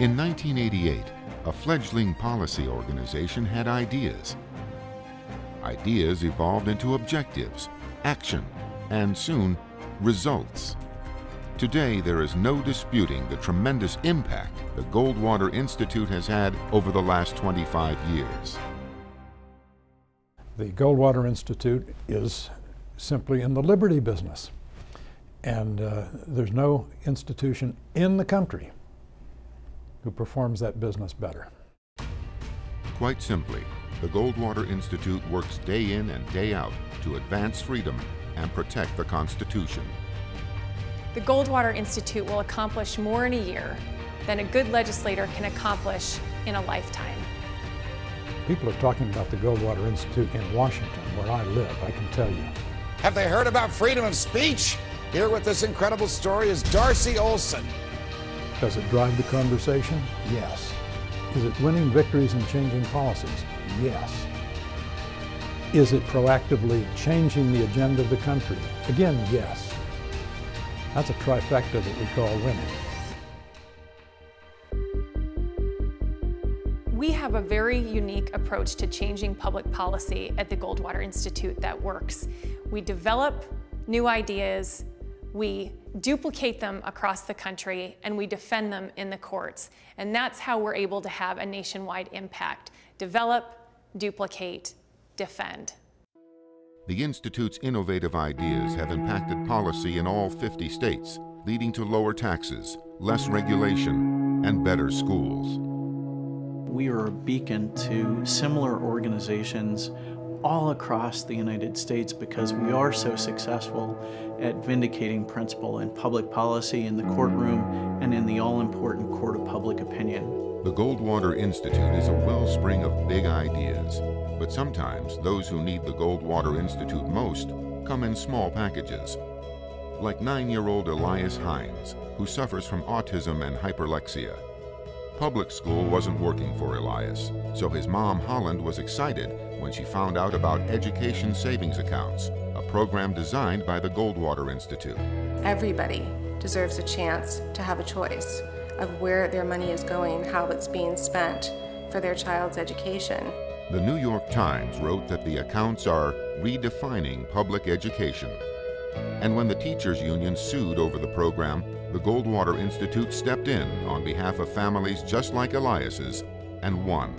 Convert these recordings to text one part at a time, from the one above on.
In 1988, a fledgling policy organization had ideas. Ideas evolved into objectives, action, and soon, results. Today, there is no disputing the tremendous impact the Goldwater Institute has had over the last 25 years. The Goldwater Institute is simply in the liberty business. And there's no institution in the country who performs that business better. Quite simply, the Goldwater Institute works day in and day out to advance freedom and protect the Constitution. The Goldwater Institute will accomplish more in a year than a good legislator can accomplish in a lifetime. People are talking about the Goldwater Institute in Washington, where I live, I can tell you. Have they heard about freedom of speech? Here with this incredible story is Darcy Olson. Does it drive the conversation? Yes. Is it winning victories and changing policies? Yes. Is it proactively changing the agenda of the country? Again, yes. That's a trifecta that we call winning. We have a very unique approach to changing public policy at the Goldwater Institute that works. We develop new ideas, we duplicate them across the country, and we defend them in the courts. And that's how we're able to have a nationwide impact. Develop, duplicate, defend. The Institute's innovative ideas have impacted policy in all 50 states, leading to lower taxes, less regulation, and better schools. We are a beacon to similar organizations all across the United States because we are so successful at vindicating principle in public policy, in the courtroom, and in the all-important court of public opinion. The Goldwater Institute is a wellspring of big ideas, but sometimes those who need the Goldwater Institute most come in small packages. Like 9-year-old Elias Hines, who suffers from autism and hyperlexia. Public school wasn't working for Elias, so his mom, Holland, was excited when she found out about education savings accounts, a program designed by the Goldwater Institute. Everybody deserves a chance to have a choice of where their money is going, how it's being spent for their child's education. The New York Times wrote that the accounts are redefining public education. And when the teachers' union sued over the program, the Goldwater Institute stepped in on behalf of families just like Elias's and won.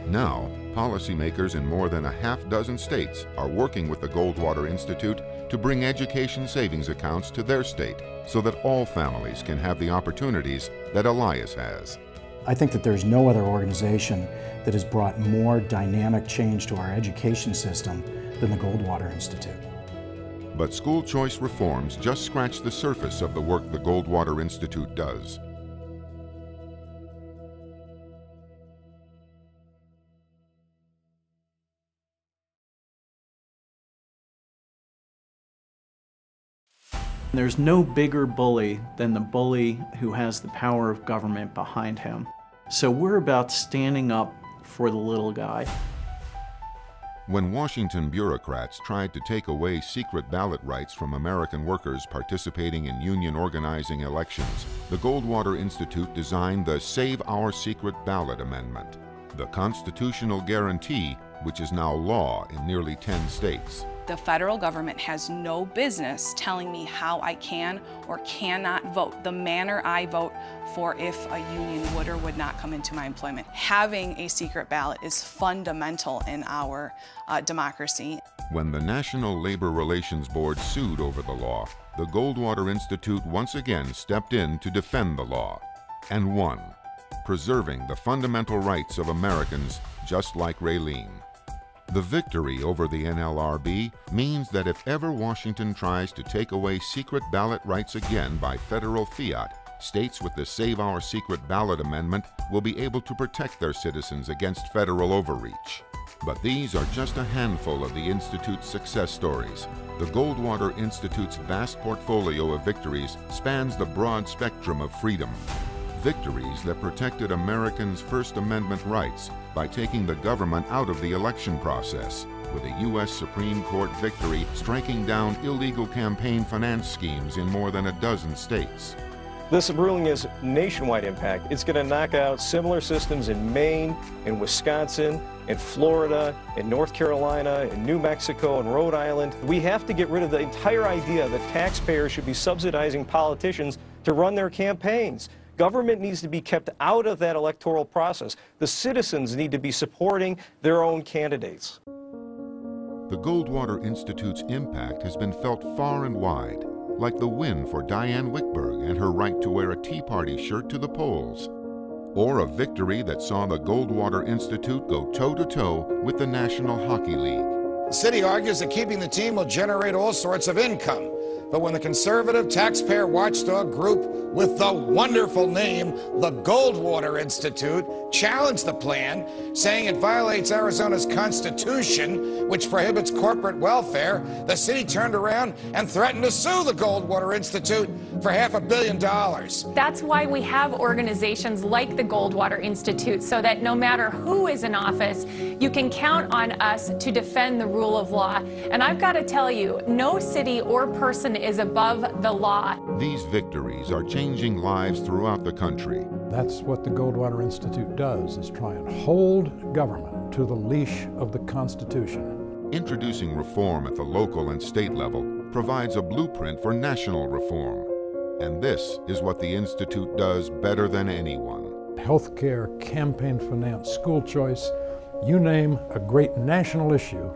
Now, policymakers in more than a half-dozen states are working with the Goldwater Institute to bring education savings accounts to their state so that all families can have the opportunities that Elias has. I think that there's no other organization that has brought more dynamic change to our education system than the Goldwater Institute. But school choice reforms just scratch the surface of the work the Goldwater Institute does. There's no bigger bully than the bully who has the power of government behind him. So we're about standing up for the little guy. When Washington bureaucrats tried to take away secret ballot rights from American workers participating in union organizing elections, the Goldwater Institute designed the Save Our Secret Ballot Amendment, the constitutional guarantee which is now law in nearly 10 states. The federal government has no business telling me how I can or cannot vote, the manner I vote for if a union would or would not come into my employment. Having a secret ballot is fundamental in our democracy. When the National Labor Relations Board sued over the law, the Goldwater Institute once again stepped in to defend the law and won, preserving the fundamental rights of Americans just like Raylene. The victory over the NLRB means that if ever Washington tries to take away secret ballot rights again by federal fiat, states with the Save Our Secret Ballot Amendment will be able to protect their citizens against federal overreach. But these are just a handful of the Institute's success stories. The Goldwater Institute's vast portfolio of victories spans the broad spectrum of freedom. Victories that protected Americans' First Amendment rights by taking the government out of the election process, with a U.S. Supreme Court victory striking down illegal campaign finance schemes in more than a dozen states. This ruling is nationwide impact. It's going to knock out similar systems in Maine, in Wisconsin, in Florida, in North Carolina, in New Mexico, and Rhode Island. We have to get rid of the entire idea that taxpayers should be subsidizing politicians to run their campaigns. Government needs to be kept out of that electoral process. The citizens need to be supporting their own candidates. The Goldwater Institute's impact has been felt far and wide, like the win for Diane Wickberg and her right to wear a Tea Party shirt to the polls, or a victory that saw the Goldwater Institute go toe-to-toe with the National Hockey League. The city argues that keeping the team will generate all sorts of income. But when the conservative taxpayer watchdog group with the wonderful name, the Goldwater Institute, challenged the plan, saying it violates Arizona's Constitution, which prohibits corporate welfare, the city turned around and threatened to sue the Goldwater Institute for $500 million. That's why we have organizations like the Goldwater Institute, so that no matter who is in office, you can count on us to defend the rule of law. And I've got to tell you, no city or person is above the law. These victories are changing lives throughout the country. That's what the Goldwater Institute does, is try and hold government to the leash of the Constitution. Introducing reform at the local and state level provides a blueprint for national reform. And this is what the Institute does better than anyone. Healthcare, campaign finance, school choice, you name a great national issue,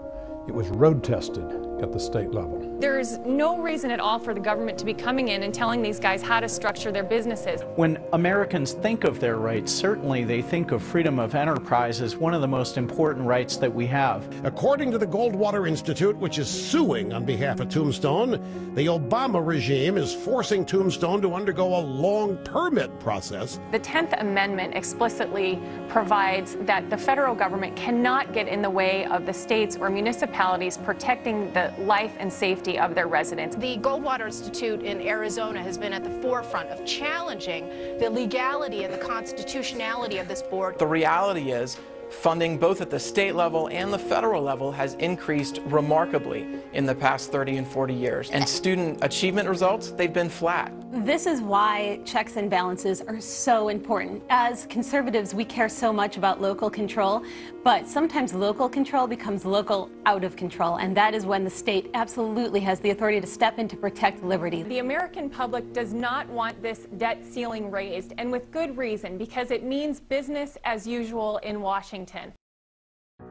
it was road tested at the state level. There's no reason at all for the government to be coming in and telling these guys how to structure their businesses. When Americans think of their rights, certainly they think of freedom of enterprise as one of the most important rights that we have. According to the Goldwater Institute, which is suing on behalf of Tombstone, the Obama regime is forcing Tombstone to undergo a long permit process. The 10th Amendment explicitly provides that the federal government cannot get in the way of the states or municipalities protecting the life and safety of their residents. The Goldwater Institute in Arizona has been at the forefront of challenging the legality and the constitutionality of this board. The reality is, funding both at the state level and the federal level has increased remarkably in the past 30 and 40 years. And student achievement results, they've been flat. This is why checks and balances are so important. As conservatives, we care so much about local control, but sometimes local control becomes local out of control, and that is when the state absolutely has the authority to step in to protect liberty. The American public does not want this debt ceiling raised, and with good reason, because it means business as usual in Washington.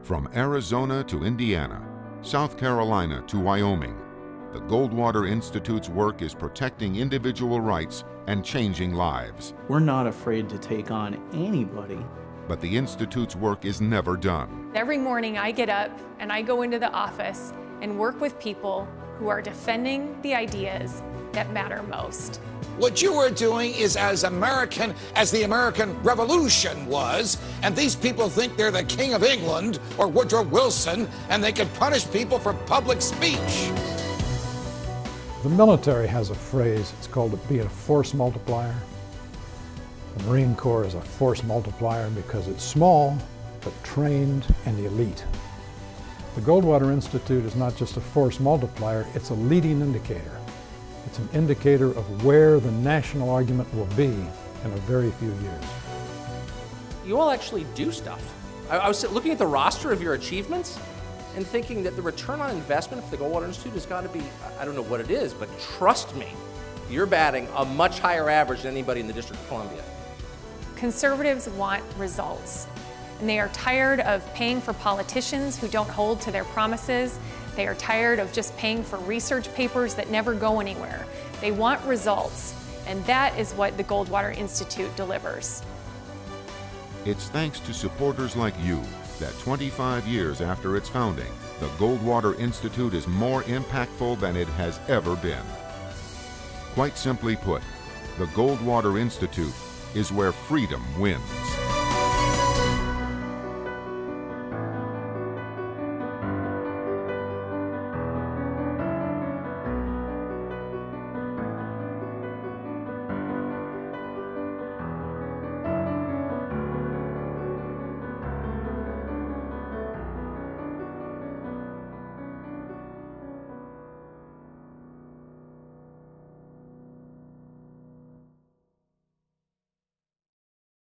From Arizona to Indiana, South Carolina to Wyoming, the Goldwater Institute's work is protecting individual rights and changing lives. We're not afraid to take on anybody. But the Institute's work is never done. Every morning I get up and I go into the office and work with people who are defending the ideas that matter most. What you are doing is as American as the American Revolution was, and these people think they're the King of England or Woodrow Wilson, and they can punish people for public speech. The military has a phrase, it's called being a force multiplier. The Marine Corps is a force multiplier because it's small, but trained and elite. The Goldwater Institute is not just a force multiplier, it's a leading indicator. It's an indicator of where the national argument will be in a very few years. You all actually do stuff. I was looking at the roster of your achievements and thinking that the return on investment for the Goldwater Institute has got to be, I don't know what it is, but trust me, you're batting a much higher average than anybody in the District of Columbia. Conservatives want results, and they are tired of paying for politicians who don't hold to their promises. They are tired of just paying for research papers that never go anywhere. They want results, and that is what the Goldwater Institute delivers. It's thanks to supporters like you that 25 years after its founding, the Goldwater Institute is more impactful than it has ever been. Quite simply put, the Goldwater Institute is where freedom wins.